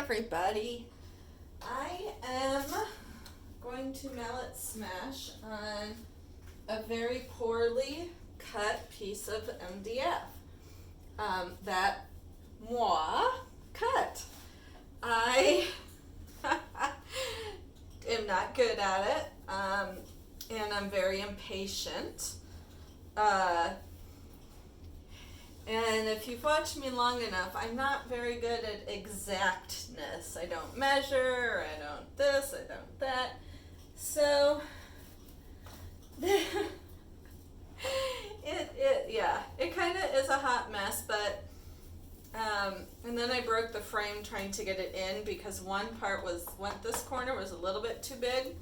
everybody. I am going to mallet smash on a very poorly cut piece of MDF that moi cut. I am not good at it, and I'm very impatient. And if you've watched me long enough, I'm not very good at exactness. I don't measure, I don't this, I don't that. So, it kind of is a hot mess, but, and then I broke the frame trying to get it in because this corner was a little bit too big.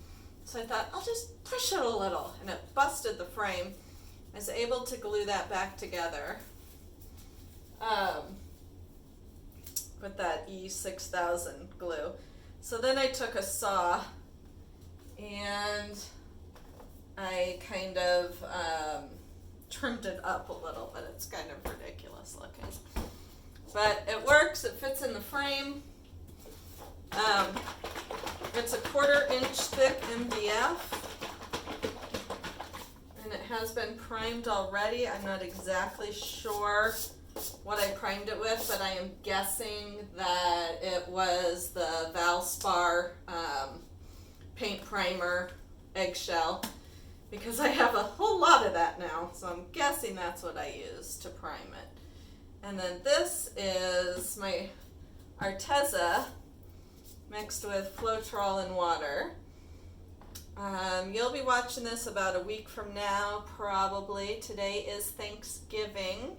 So I thought, I'll just push it a little, and it busted the frame. I was able to glue that back together. With that E6000 glue. So then I took a saw and I kind of trimmed it up a little, but it's kind of ridiculous looking. But it works, it fits in the frame. It's a 1/4 inch thick MDF. And it has been primed already. I'm not exactly sure what I primed it with, but I am guessing that it was the Valspar paint primer eggshell, because I have a whole lot of that now, so I'm guessing that's what I used to prime it. And then this is my ARTEZA mixed with Floetrol and water. You'll be watching this about a week from now, probably. Today is Thanksgiving.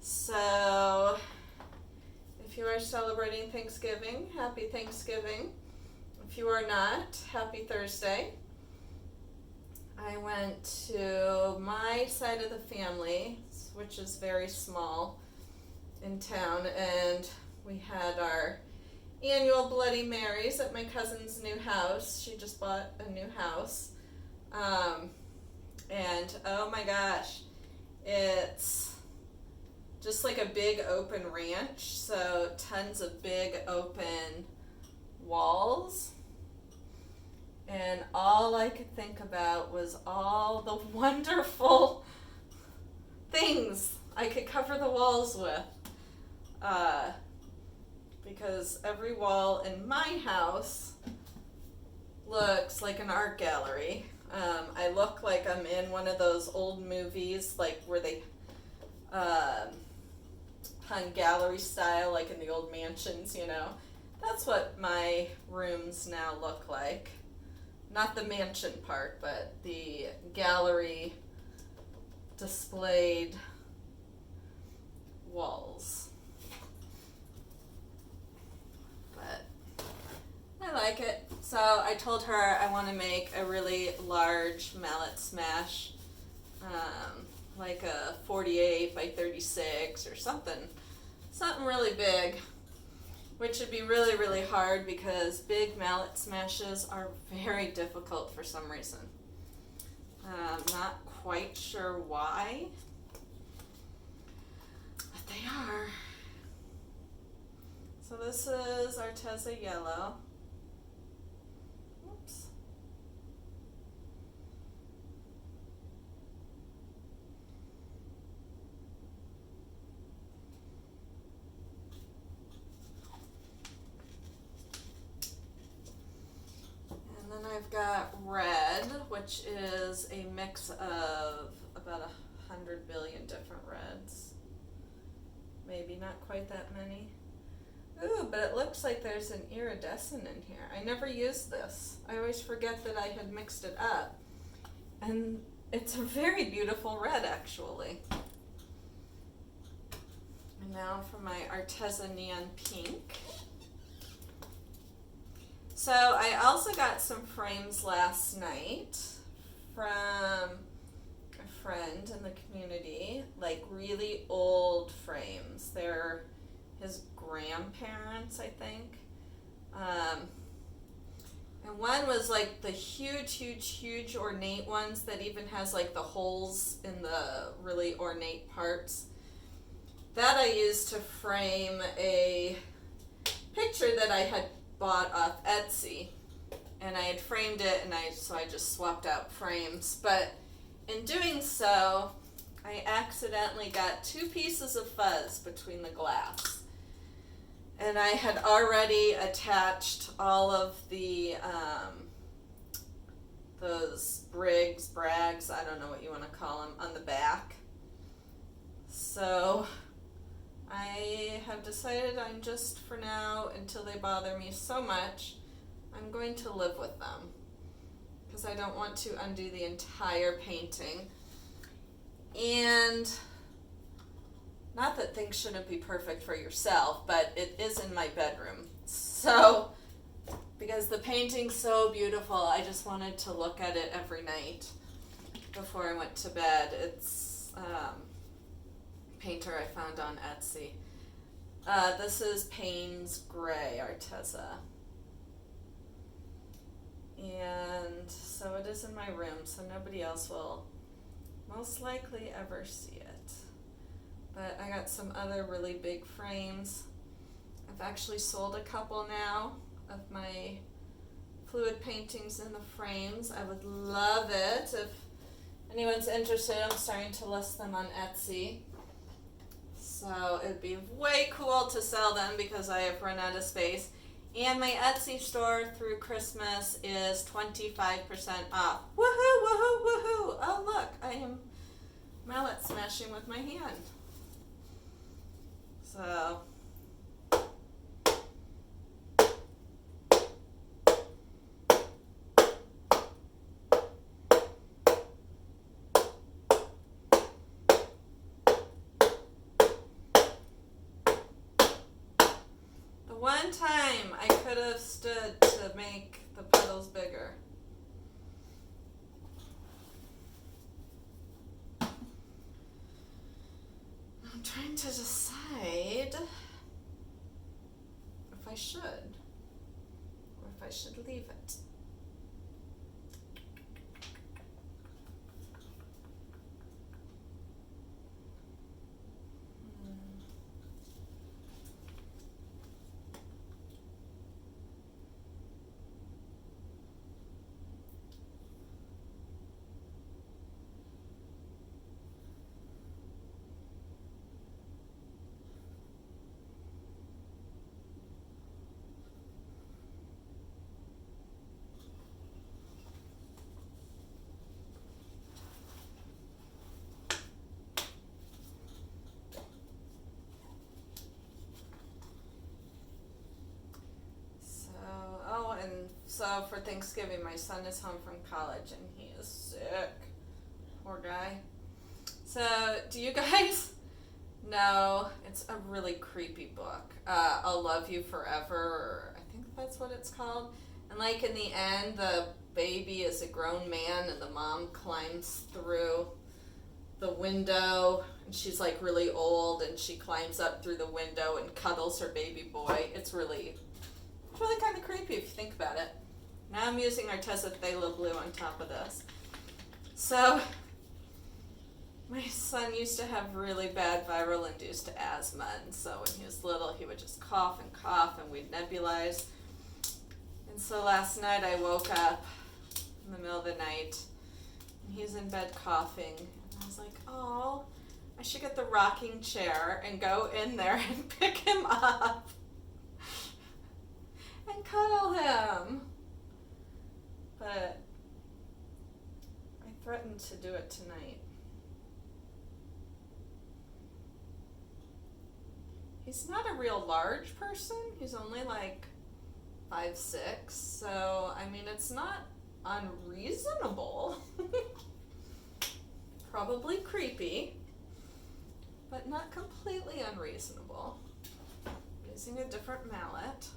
So, if you are celebrating Thanksgiving, happy Thanksgiving. If you are not, happy Thursday. I went to my side of the family, which is very small in town, and we had our annual Bloody Marys at my cousin's new house. She just bought a new house. And oh my gosh, it's just like a big open ranch, so tons of big open walls. And all I could think about was all the wonderful things I could cover the walls with. Because every wall in my house looks like an art gallery. I look like I'm in one of those old movies, like where they hung gallery style, like in the old mansions, you know. That's what my rooms now look like. Not the mansion part, but the gallery displayed walls. But I like it. So I told her I want to make a really large mallet smash, like a 48 by 36 or something really big, which would be really, really hard because big mallet smashes are very difficult for some reason. Not quite sure why, but they are. So this is ARTEZA yellow. Oops. And then I've got red, which is a mix of about 100 billion different reds. Maybe not quite that many. Ooh, but it looks like there's an iridescent in here. I never used this. I always forget that I had mixed it up. And it's a very beautiful red, actually. And now for my ARTEZA neon pink. So I also got some frames last night from a friend in the community, like really old frames. They're his grandparents, I think. And one was like the huge ornate ones that even has like the holes in the really ornate parts. That I used to frame a picture picture that I had bought off Etsy, and I had framed it, and so I just swapped out frames. But in doing so, I accidentally got 2 pieces of fuzz between the glass. And I had already attached all of the, those brags, I don't know what you want to call them, on the back. So I have decided I'm just, for now, until they bother me so much, I'm going to live with them. Because I don't want to undo the entire painting. And not that things shouldn't be perfect for yourself, but it is in my bedroom. So, because the painting's so beautiful, I just wanted to look at it every night before I went to bed. It's painter I found on Etsy. This is Payne's Gray, ARTEZA. And so it is in my room, so nobody else will most likely ever see it. But I got some other really big frames. I've actually sold a couple now of my fluid paintings in the frames. I would love it if anyone's interested. I'm starting to list them on Etsy. So it'd be way cool to sell them because I have run out of space. And my Etsy store through Christmas is 25% off. Woohoo, woohoo, woohoo! Oh look, I am mallet smashing with my hand. So, the one time I could have stood to make the petals bigger. I'm trying to decide if I should, or if I should leave it. So for Thanksgiving, my son is home from college and he is sick. Poor guy. So do you guys know, it's a really creepy book, I'll Love You Forever, or I think that's what it's called. And like in the end, the baby is a grown man and the mom climbs through the window and she's like really old and she climbs up through the window and cuddles her baby boy. It's really kind of creepy if you think about it. Now I'm using ARTEZA Phthalo Blue on top of this. So, my son used to have really bad viral induced asthma, and so when he was little he would just cough and we'd nebulize. And so last night I woke up in the middle of the night and he's in bed coughing, and I was like, oh, I should get the rocking chair and go in there and pick him up and cuddle him. But I threatened to do it tonight. He's not a real large person. He's only like 5'6", so I mean it's not unreasonable. Probably creepy, but not completely unreasonable. Using a different mallet.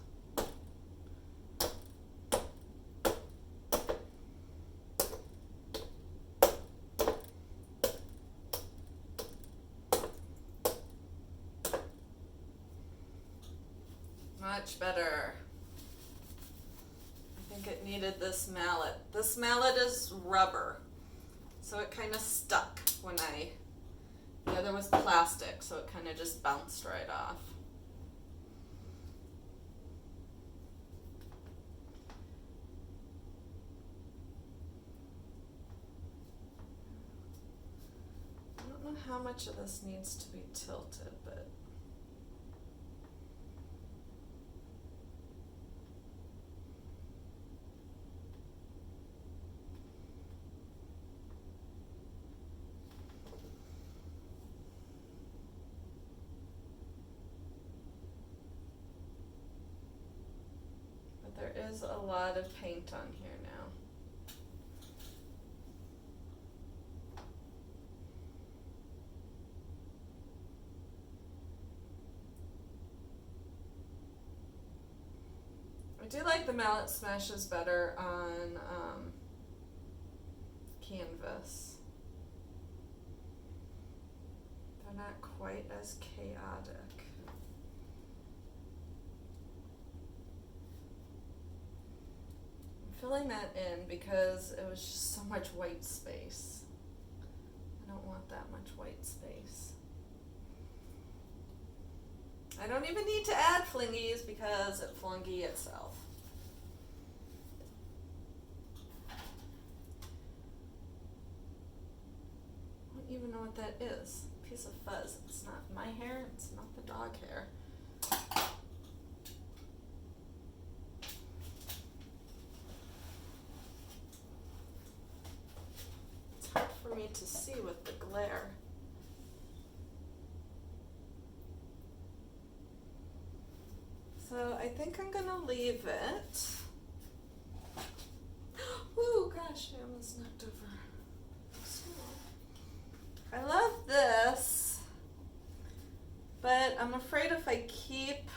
Much better. I think it needed this mallet. This mallet is rubber, so it kind of stuck when the other was plastic, so it kind of just bounced right off. how much of this needs to be tilted, but there is a lot of paint on here now. I do like the mallet smashes better on canvas. They're not quite as chaotic. Filling that in because it was just so much white space. I don't want that much white space. I don't even need to add flingies because it flungy itself. I don't even know what that is. A piece of fuzz. It's not my hair, it's not the dog hair. For me to see with the glare. So I think I'm gonna leave it. Ooh, gosh, I almost knocked over. I love this, but I'm afraid if I keep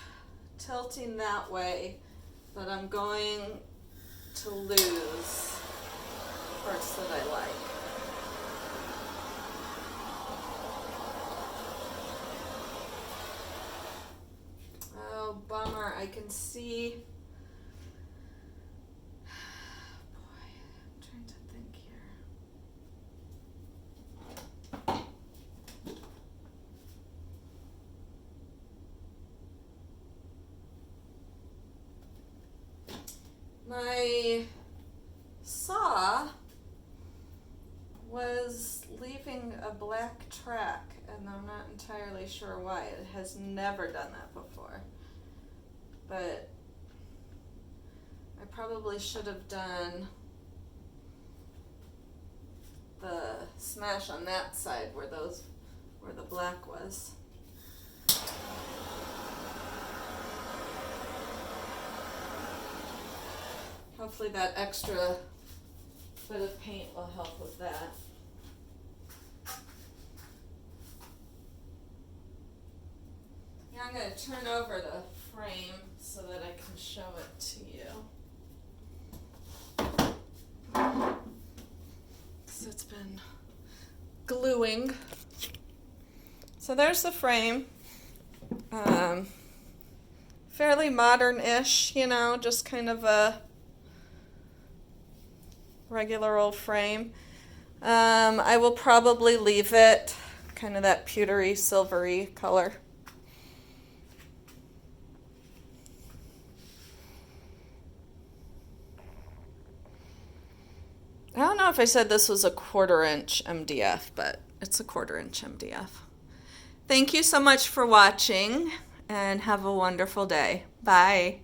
tilting that way, that I'm going to lose parts that I like. Bummer, I can see. Boy, I'm trying to think here. My saw was leaving a black track, and I'm not entirely sure why. It has never done that before. But I probably should have done the smash on that side where the black was. Hopefully that extra bit of paint will help with that. Yeah, I'm going to turn over the frame so that I can show it to you. So it's been gluing. So there's the frame. Fairly modern-ish, you know, just kind of a regular old frame. I will probably leave it kind of that pewtery, silvery color. I don't know if I said this was a 1/4 inch MDF, but it's a 1/4 inch MDF. Thank you so much for watching, and have a wonderful day. Bye.